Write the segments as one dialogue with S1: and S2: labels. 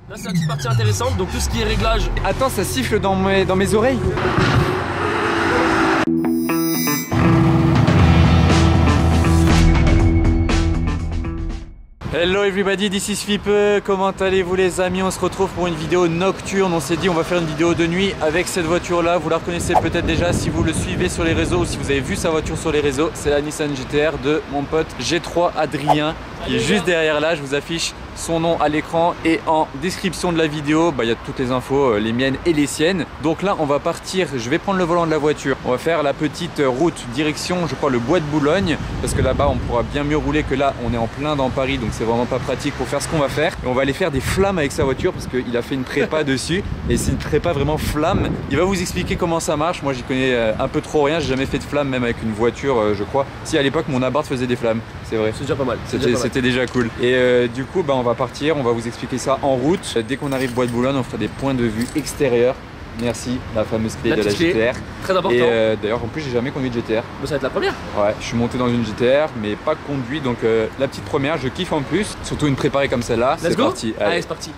S1: Là c'est la petite partie intéressante, donc tout ce qui est réglage.
S2: Attends, ça siffle dans mes oreilles. Hello everybody, this is Fipe. Comment allez-vous les amis? On se retrouve pour une vidéo nocturne. On s'est dit on va faire une vidéo de nuit avec cette voiture là. Vous la reconnaissez peut-être déjà si vous le suivez sur les réseaux ou si vous avez vu sa voiture sur les réseaux. C'est la Nissan GT-R de mon pote G3 Adrien qui est juste derrière là. Je vous affiche son nom à l'écran et en description de la vidéo, il y a toutes les infos, les miennes et les siennes. Donc là on va partir, je vais prendre le volant de la voiture. On va faire la petite route direction, je crois, le bois de Boulogne, parce que là-bas on pourra bien mieux rouler que là, on est en plein dans Paris, donc c'est vraiment pas pratique pour faire ce qu'on va faire. Et on va aller faire des flammes avec sa voiture parce qu'il a fait une prépa dessus et c'est une prépa vraiment flamme. Il va vous expliquer comment ça marche. Moi j'y connais un peu trop rien, j'ai jamais fait de flammes même avec une voiture, je crois. Si à l'époque mon Abarth faisait des flammes, c'est vrai.
S1: C'est déjà pas mal.
S2: C'était déjà cool. Et du coup on va partir, on va vous expliquer ça en route. Dès qu'on arrive bois de Boulogne, on fera des points de vue extérieurs. Merci, la fameuse clé de la GT-R.
S1: Très important.
S2: Et d'ailleurs en plus j'ai jamais conduit de GT-R.
S1: Ça va être la première.
S2: Ouais, je suis monté dans une GT-R mais pas conduit, donc la petite première, je kiffe en plus. Surtout une préparée comme celle-là. C'est parti.
S1: Allez, c'est parti.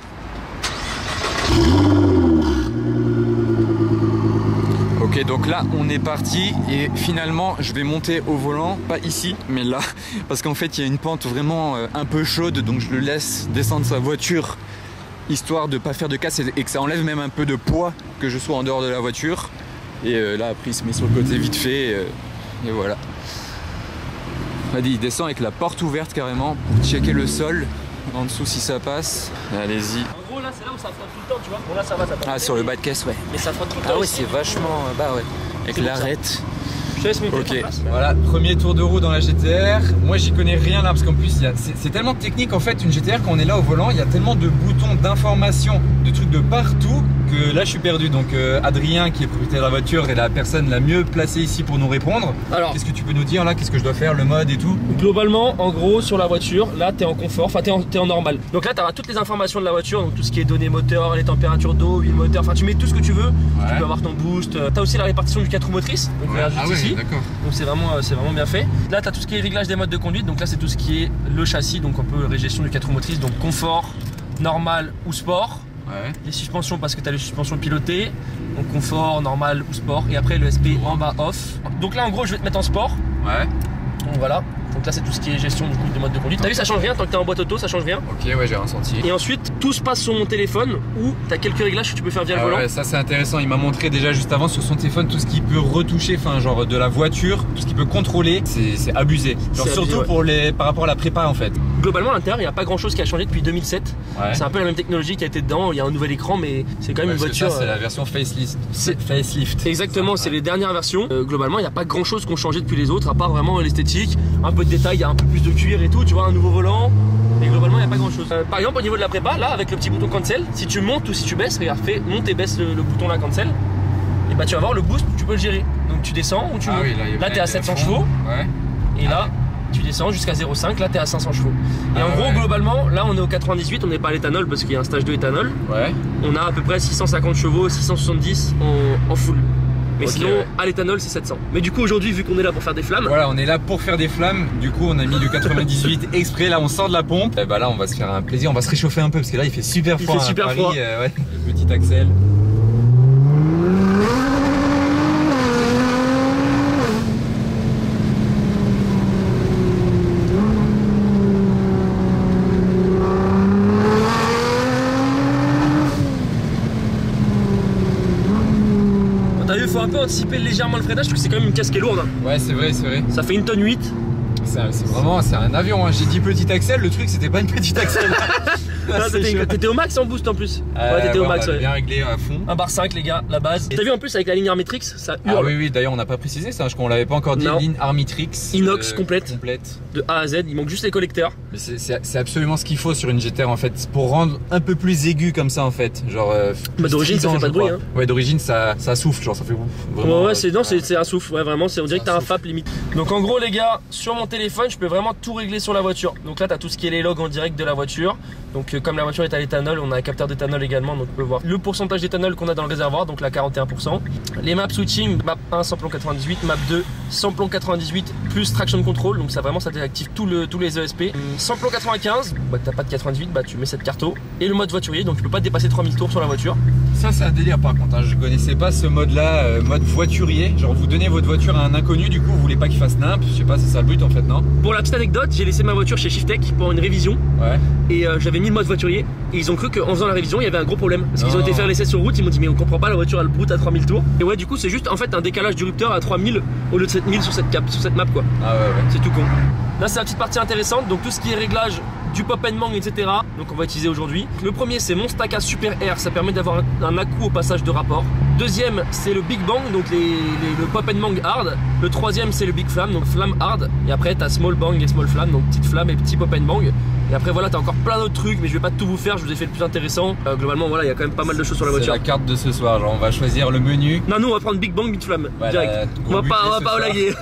S2: Ok, donc là on est parti et finalement je vais monter au volant, pas ici mais là, parce qu'en fait il y a une pente vraiment un peu chaude, donc je le laisse descendre sa voiture histoire de pas faire de casse et que ça enlève même un peu de poids, que je sois en dehors de la voiture. Et là après il se met sur le côté vite fait et voilà. Vas-y, il descend avec la porte ouverte carrément pour checker le sol en dessous si ça passe. Allez-y.
S1: En gros là c'est là où ça frotte tout le temps, tu vois. Bon là ça va, ça passe.
S2: Ah, sur le bas de caisse, ouais.
S1: Mais ça frotte tout le temps.
S2: Ah ouais,
S1: ici.
S2: c'est vachement, bah ouais, avec l'arête.
S1: Je te laisse monter.
S2: Ok, voilà, premier tour de roue dans la GT-R. Moi j'y connais rien là parce qu'en plus c'est tellement technique en fait une GT-R. Quand on est là au volant, il y a tellement de boutons, d'informations, de trucs de partout que là je suis perdu. Donc Adrien qui est propriétaire de la voiture est la personne la mieux placée ici pour nous répondre. Alors qu'est-ce que tu peux nous dire là? Qu'est-ce que je dois faire, le mode et tout?
S1: Globalement en gros sur la voiture, là t'es en confort, enfin t'es en normal. Donc là t'auras toutes les informations de la voiture, donc tout ce qui est données moteur, les températures d'eau, huile moteur, enfin tu mets tout ce que tu veux. Tu peux avoir ton boost, t'as aussi la répartition du 4 roues motrices. Donc
S2: Ah ouais,
S1: ici.
S2: d'accord.
S1: Donc c'est vraiment bien fait. Là tu as tout ce qui est réglage des modes de conduite, donc là c'est tout ce qui est le châssis, donc un peu régression du 4 roues motrices, donc confort, normal ou sport.
S2: Ouais.
S1: Les suspensions parce que tu as les suspensions pilotées, donc confort, normal ou sport, et après le SP en bas off. Donc là en gros je vais te mettre en sport.
S2: Ouais.
S1: Donc voilà. Donc là c'est tout ce qui est gestion du coup de mode de conduite. T'as vu, ça change rien tant que t'es en boîte auto, ça change rien.
S2: Ok, ouais, j'ai ressenti.
S1: Et ensuite tout se passe sur mon téléphone où t'as quelques réglages que tu peux faire via le volant.
S2: Ouais, ça c'est intéressant, il m'a montré déjà juste avant sur son téléphone tout ce qu'il peut retoucher, enfin genre de la voiture, tout ce qu'il peut contrôler, c'est abusé. Genre surtout abusé, ouais. Par rapport à la prépa en fait.
S1: Globalement à l'intérieur il n'y a pas grand chose qui a changé depuis 2007.
S2: Ouais.
S1: C'est un peu la même technologie qui a été dedans, il y a un nouvel écran mais c'est quand même une voiture.
S2: C'est la version facelift.
S1: Exactement, c'est les dernières versions. Globalement il n'y a pas grand chose qui ont changé depuis les autres à part vraiment l'esthétique, un peu de détails, il y a un peu plus de cuir et tout, tu vois, un nouveau volant. Mais globalement il n'y a pas grand chose. Par exemple au niveau de la prépa, là avec le petit bouton cancel, si tu montes ou si tu baisses, regarde, fais monte et baisse le bouton là cancel. Et bah tu vas voir le boost, tu peux le gérer. Donc tu descends ou tu montes.
S2: Oui,
S1: là t'es à 700 chevaux.
S2: Ouais.
S1: Et là tu descends jusqu'à 0,5, là t'es à 500 chevaux. Et en gros globalement, là on est au 98, on n'est pas à l'éthanol parce qu'il y a un stage 2 éthanol.
S2: Ouais.
S1: On a à peu près 650 chevaux, 670 en full. Mais sinon, à l'éthanol, c'est 700. Mais du coup, aujourd'hui, vu qu'on est là pour faire des flammes.
S2: Voilà, on est là pour faire des flammes. Du coup, on a mis le 98 exprès. Là, on sort de la pompe. Et bah là, on va se faire un plaisir. On va se réchauffer un peu parce que là, il fait super froid.
S1: Il fait super froid.
S2: Ouais. Le petit Axel.
S1: Il faut un peu anticiper légèrement le freinage parce que c'est quand même une caisse qui est lourde.
S2: Ouais, c'est vrai, c'est vrai.
S1: Ça fait 1 tonne 8.
S2: C'est un avion, hein. J'ai dit petit Axel, le truc c'était pas une petite Axel.
S1: T'étais au max en boost en plus. Ouais, t'étais au max.
S2: On avait bien réglé à fond.
S1: 1 bar 5 les gars, la base. T'as vu en plus avec la ligne Armitrix, ça hurle.
S2: Ah oui, d'ailleurs on n'a pas précisé ça, je crois qu'on l'avait pas encore dit.
S1: Non.
S2: Ligne Armitrix.
S1: Inox complète. De A à Z, il manque juste les collecteurs.
S2: Mais c'est absolument ce qu'il faut sur une GT-R en fait, pour rendre un peu plus aigu comme ça en fait. Genre.
S1: Bah d'origine ça fait pas de bruit. Hein.
S2: Ouais, d'origine ça souffle, genre ça fait ouf.
S1: Vraiment, ouais, c'est un souffle, ouais, vraiment, on dirait que t'as un FAP limite. Donc en gros les gars, sur mon téléphone, je peux vraiment tout régler sur la voiture. Donc là t'as tout ce qui est les logs en direct de la voiture. Donc que comme la voiture est à l'éthanol, on a un capteur d'éthanol également, donc on peut voir le pourcentage d'éthanol qu'on a dans le réservoir, donc là 41%. Les maps switching, map 1 samplon 98, map 2 samplon 98 plus traction control, donc ça vraiment ça désactive tous les ESP. Samplon 95, bah t'as pas de 98, bah tu mets cette carte. Et le mode voiturier, donc tu peux pas dépasser 3000 tours sur la voiture.
S2: Ça c'est un délire par contre, hein. Je connaissais pas ce mode là, mode voiturier. Genre vous donnez votre voiture à un inconnu, du coup vous voulez pas qu'il fasse nimp, je sais pas, c'est ça le but en fait, non?
S1: Pour la petite anecdote, j'ai laissé ma voiture chez Shiftech pour une révision.
S2: Ouais.
S1: Et j'avais mis le mode voiturier et ils ont cru qu'en faisant la révision il y avait un gros problème parce qu'ils ont été faire l'essai sur route, ils m'ont dit mais on comprend pas, la voiture elle broute à 3000 tours. Et ouais, du coup c'est juste en fait un décalage du rupteur à 3000 au lieu de 7000 sur cette map quoi.
S2: Ah ouais, ouais.
S1: C'est tout con. Là c'est la petite partie intéressante, donc tout ce qui est réglage du pop and bang, etc. Donc on va utiliser aujourd'hui. Le premier c'est mon Stacka Super Air, ça permet d'avoir un à-coup au passage de rapport. Deuxième c'est le Big Bang, donc le pop and bang hard. Le troisième c'est le Big Flam, donc flamme hard. Et après t'as Small Bang et Small Flam, donc petite flamme et petit pop and bang. Et après voilà, t'as encore plein d'autres trucs, mais je vais pas tout vous faire, je vous ai fait le plus intéressant. Globalement voilà, il y a quand même pas mal de choses sur la voiture.
S2: C'est la carte de ce soir, genre on va choisir le menu.
S1: Non, nous on va prendre Big Bang, Big Flam, direct. On va pas laguer.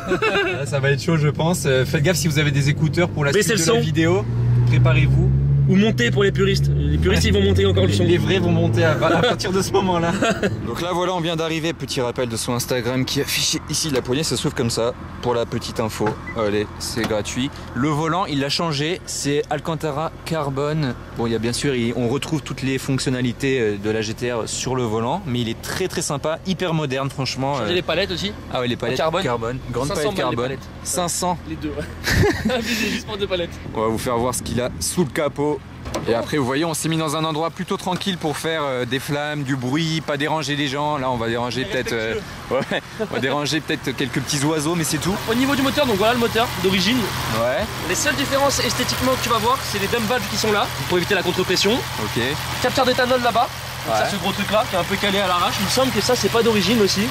S2: Ça va être chaud je pense. Faites gaffe si vous avez des écouteurs pour la suite de la vidéo. Préparez-vous.
S1: Ou monter pour les puristes. Les puristes ils vont monter encore le son.
S2: Les vrais vont monter à partir de ce moment là. Donc là voilà, on vient d'arriver. Petit rappel de son Instagram qui est affiché ici. La poignée ça s'ouvre comme ça pour la petite info. Allez, c'est gratuit. Le volant il a changé, c'est Alcantara carbone. Bon il y a bien sûr, on retrouve toutes les fonctionnalités de la GTR sur le volant, mais il est très très sympa, hyper moderne franchement.
S1: Changer les palettes aussi.
S2: Ah ouais, les palettes carbone. Grande palette carbone. 500.
S1: Les deux. Juste pour deux palettes.
S2: On va vous faire voir ce qu'il a sous le capot. Et après vous voyez, on s'est mis dans un endroit plutôt tranquille pour faire des flammes, du bruit, pas déranger les gens. Là on va déranger peut-être on va déranger peut-être quelques petits oiseaux, mais c'est tout.
S1: Au niveau du moteur, donc voilà le moteur d'origine.
S2: Ouais.
S1: Les seules différences esthétiquement que tu vas voir, c'est les dump valves qui sont là pour éviter la contre-pression.
S2: Ok.
S1: Capteur d'éthanol là-bas.
S2: Ouais.
S1: Ça, ce gros truc là qui est un peu calé à l'arrache. Il me semble que ça c'est pas d'origine aussi.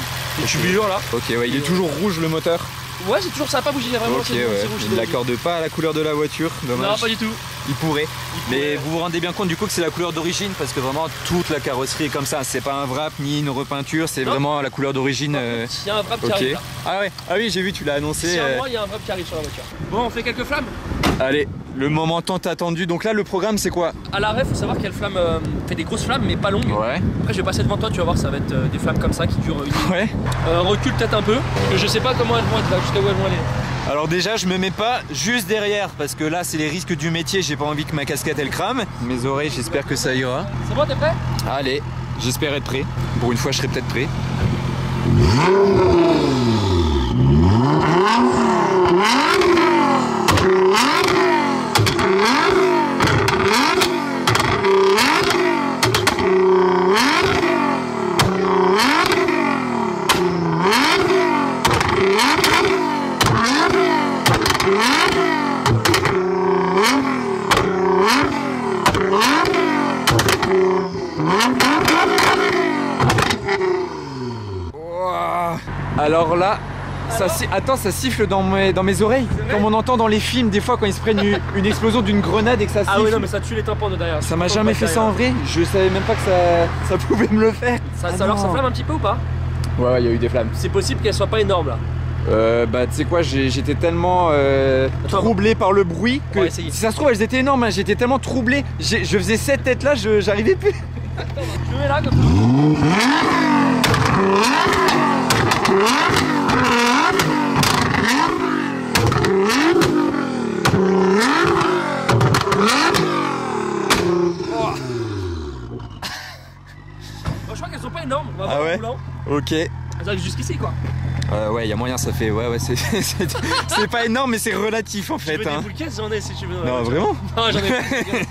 S1: Et tu jure là.
S2: Ok, ouais, il est toujours rouge le moteur.
S1: Ouais, c'est toujours ça, a pas bougé vraiment.
S2: Ok, ouais. Il l'accorde pas à la couleur de la voiture, dommage.
S1: Non, pas du tout.
S2: Il pourrait. Mais vous vous rendez bien compte du coup que c'est la couleur d'origine parce que vraiment toute la carrosserie est comme ça. C'est pas un wrap ni une repeinture, c'est vraiment la couleur d'origine.
S1: Il y a un wrap qui arrive là.
S2: Ah ouais, ah oui, j'ai vu, tu l'as annoncé.
S1: Si il y a un wrap qui arrive sur la voiture. Bon, on fait quelques flammes.
S2: Allez, le moment tant attendu. Donc là, le programme c'est quoi?
S1: À l'arrêt, faut savoir qu'elle flamme fait des grosses flammes mais pas longues.
S2: Ouais.
S1: Après, je vais passer devant toi, tu vas voir, ça va être des flammes comme ça qui durent une minute.
S2: Ouais.
S1: Recule peut-être un peu. Je sais pas comment elles vont être là, jusqu'à où elles vont aller.
S2: Alors déjà je me mets pas juste derrière parce que là c'est les risques du métier, j'ai pas envie que ma casquette elle crame. Mes oreilles, j'espère que ça ira.
S1: C'est bon, t'es prêt?
S2: Allez, j'espère être prêt. Pour une fois je serai peut-être prêt. Alors là, attends, ça siffle dans mes oreilles. Comme on entend dans les films, des fois quand ils se prennent une explosion d'une grenade et que ça siffle.
S1: Ah oui, non, mais ça tue les tympans de derrière.
S2: Ça m'a jamais fait ça en vrai. Je savais même pas que ça pouvait me le faire.
S1: Alors ça flamme un petit peu ou pas?
S2: Ouais, il y a eu des flammes.
S1: C'est possible qu'elles soient pas énormes là.
S2: Bah tu sais quoi, j'étais tellement troublé par le bruit que si ça se trouve elles étaient énormes, hein. J'étais tellement troublé, je faisais cette tête là, j'arrivais plus.
S1: Je mets là comme ça. Je crois qu'elles sont pas énormes, on va voir en roulant.
S2: Ok.
S1: Elles arrivent jusqu'ici quoi.
S2: Ouais, il y a moyen, ça fait. Ouais, c'est pas énorme, mais c'est relatif en fait.
S1: Tu veux des boules caisses, j'en ai si tu veux.
S2: Non, vraiment?
S1: Non, j'en ai.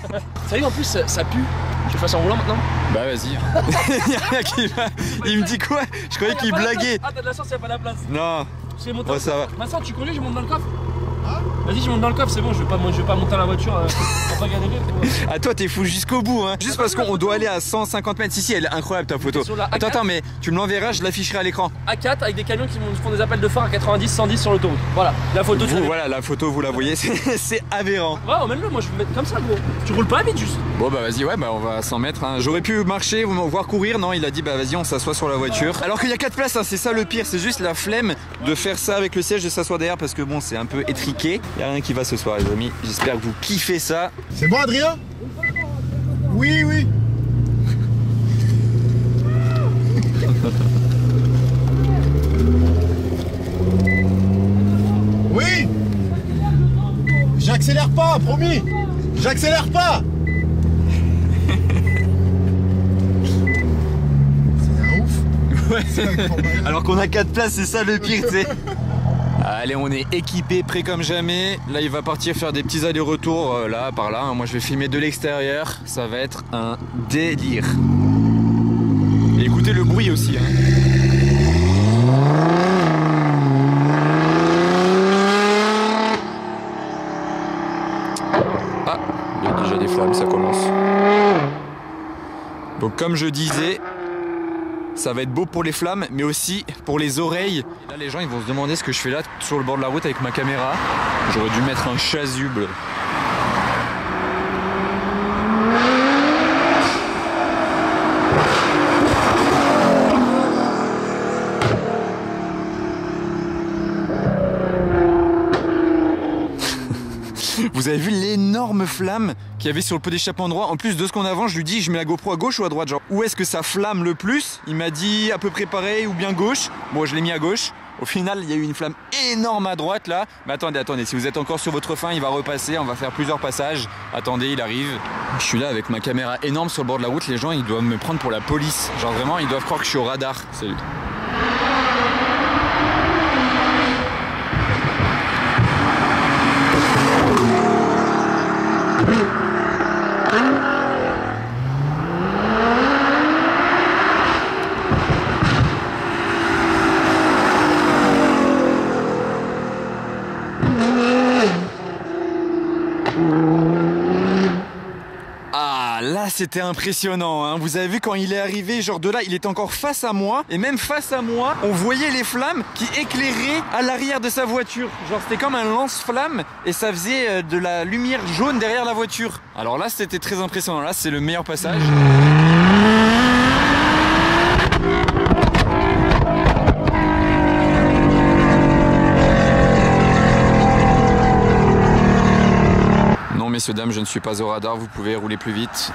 S1: Sérieux, en plus, ça pue. Je le fasse en roulant maintenant?
S2: Bah, vas-y. Il y a rien qui va. Il me dit quoi? Je croyais qu'il blaguait.
S1: Ah, t'as de la chance, il n'y a pas la place.
S2: Non.
S1: Je vais monter.
S2: Ouais, ça va.
S1: Vincent, tu conduis, je monte dans le coffre? Vas-y, je monte dans le coffre, c'est bon, je vais pas monter à la voiture pour pas galérer.
S2: Ah, toi, t'es fou jusqu'au bout, hein. Juste parce qu'on doit aller à 150 mètres. Si, elle est incroyable ta photo. Attends, mais tu me l'enverras, je l'afficherai à l'écran.
S1: A4 avec des camions qui font des appels de phare à 90, 110 sur l'autoroute. Voilà, la photo.
S2: Voilà, la photo, vous la voyez, c'est aberrant.
S1: Ouais, emmène-le, moi je vais me mettre comme ça, gros. Tu roules pas vite juste.
S2: Bon, bah vas-y, ouais, bah on va 100 mètres. Hein. J'aurais pu marcher, voir courir. Non, il a dit, bah vas-y, on s'assoit sur la voiture. Alors qu'il y a 4 places, hein, c'est ça le pire. C'est juste la flemme de faire ça avec le siège, de s'asseoir derrière parce que bon, c'est un peu étriqué. Il y a rien qui va ce soir, les amis. J'espère que vous kiffez ça.
S3: C'est bon, Adrien? Oui, oui. Oui. J'accélère pas, promis. J'accélère pas. C'est un ouf.
S2: Ouais. Alors qu'on a 4 places, c'est ça le pire, tu sais. Allez, on est équipé, prêt comme jamais. Là, il va partir faire des petits allers-retours là, par là. Moi, je vais filmer de l'extérieur. Ça va être un délire. Et écoutez le bruit aussi. Hein. Ah, il y a déjà des flammes, ça commence. Donc, comme je disais, ça va être beau pour les flammes, mais aussi pour les oreilles. Et là, les gens, ils vont se demander ce que je fais là, sur le bord de la route avec ma caméra. J'aurais dû mettre un chasuble. Vous avez vu l'énorme flamme qu'il y avait sur le pot d'échappement droit? En plus de ce qu'on avance, je lui dis, je mets la GoPro à gauche ou à droite? Genre, où est-ce que ça flamme le plus? Il m'a dit à peu près pareil ou bien gauche. Bon, je l'ai mis à gauche. Au final, il y a eu une flamme énorme à droite là. Mais attendez, si vous êtes encore sur votre faim, il va repasser. On va faire plusieurs passages. Attendez, il arrive. Je suis là avec ma caméra énorme sur le bord de la route. Les gens, ils doivent me prendre pour la police. Genre vraiment, ils doivent croire que je suis au radar. Salut. Ah là c'était impressionnant hein. Vous avez vu quand il est arrivé, genre de là il était encore face à moi. Et même face à moi on voyait les flammes qui éclairaient à l'arrière de sa voiture. Genre c'était comme un lance-flamme et ça faisait de la lumière jaune derrière la voiture. Alors là c'était très impressionnant, là c'est le meilleur passage. Messieurs, dames, je ne suis pas au radar, vous pouvez rouler plus vite.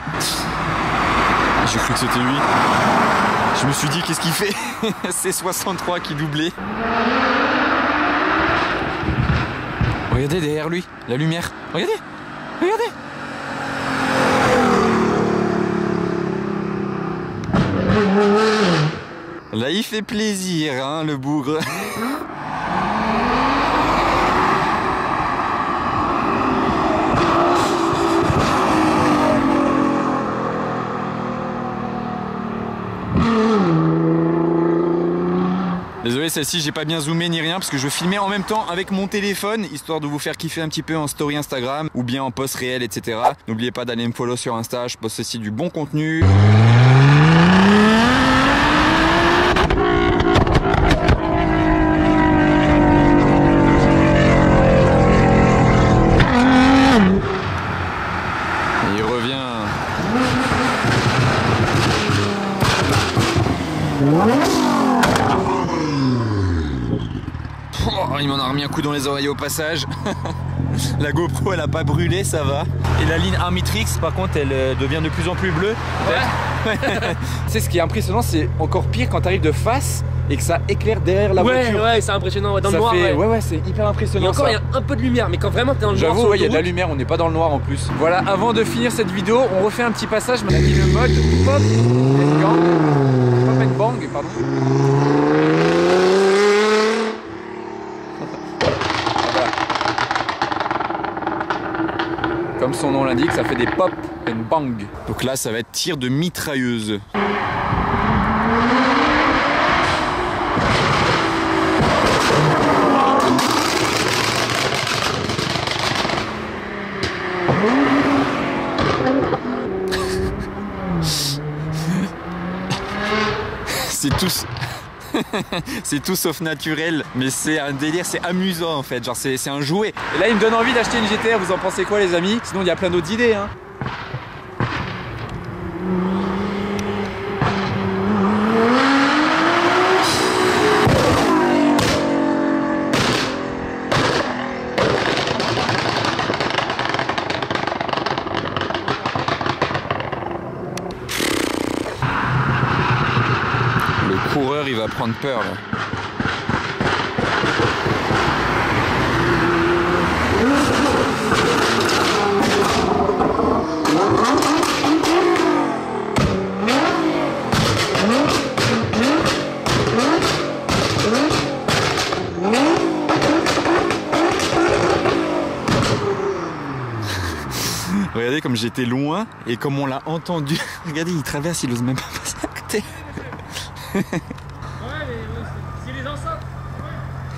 S2: J'ai cru que c'était lui. Je me suis dit, qu'est-ce qu'il fait? C'est 63 qui doublait. Regardez derrière lui, la lumière. Regardez, regardez. Là, il fait plaisir, hein, le bougre. Désolé, celle-ci j'ai pas bien zoomé ni rien parce que je filmais en même temps avec mon téléphone histoire de vous faire kiffer un petit peu en story Instagram ou bien en post réel, etc. N'oubliez pas d'aller me follow sur Insta, je poste aussi du bon contenu. Et il revient. Oh, il m'en a remis un coup dans les oreilles au passage. La GoPro elle a pas brûlé, ça va. Et la ligne Armitrix par contre elle devient de plus en plus bleue.
S1: Ouais.
S2: Tu sais ce qui est impressionnant, c'est encore pire quand tu arrives de face et que ça éclaire derrière la voiture.
S1: Ouais, c'est impressionnant, dans
S2: ça
S1: le noir.
S2: fait...
S1: Ouais,
S2: ouais, c'est hyper impressionnant.
S1: Et encore, il y a un peu de lumière, mais quand vraiment t'es dans le noir.
S2: J'avoue, il y a de la lumière, on n'est pas dans le noir en plus. Voilà, avant de finir cette vidéo, on refait un petit passage. On a mis le mode pop and bang, pardon. Comme son nom l'indique, ça fait des pop and bang. Donc là, ça va être tir de mitrailleuse. C'est tous... c'est tout sauf naturel, mais c'est un délire, c'est amusant en fait, genre c'est un jouet. Et là il me donne envie d'acheter une GTR, vous en pensez quoi les amis? Sinon il y a plein d'autres idées hein. coureur il va prendre peur là. Regardez comme j'étais loin et comme on l'a entendu. Regardez, il traverse, il ose même pas passer à côté.
S1: Ouais, mais c'est les enceintes.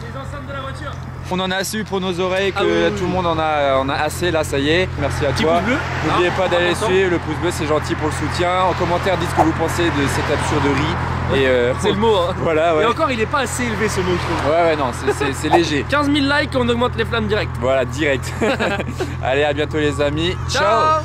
S1: Les enceintes de la voiture.
S2: On en a assez pour nos oreilles, que tout le monde en a assez là, ça y est. Merci à toi.
S1: Pouce bleu.
S2: N'oubliez pas d'aller suivre le pouce bleu, c'est gentil pour le soutien. En commentaire, dites ce que vous pensez de cette absurderie. Et
S1: c'est le mot. Hein.
S2: Voilà, ouais.
S1: Et encore, il est pas assez élevé ce mot, je trouve.
S2: Ouais, non, c'est léger.
S1: 15 000 likes, on augmente les flammes direct.
S2: Voilà, direct. Allez, à bientôt les amis.
S1: Ciao.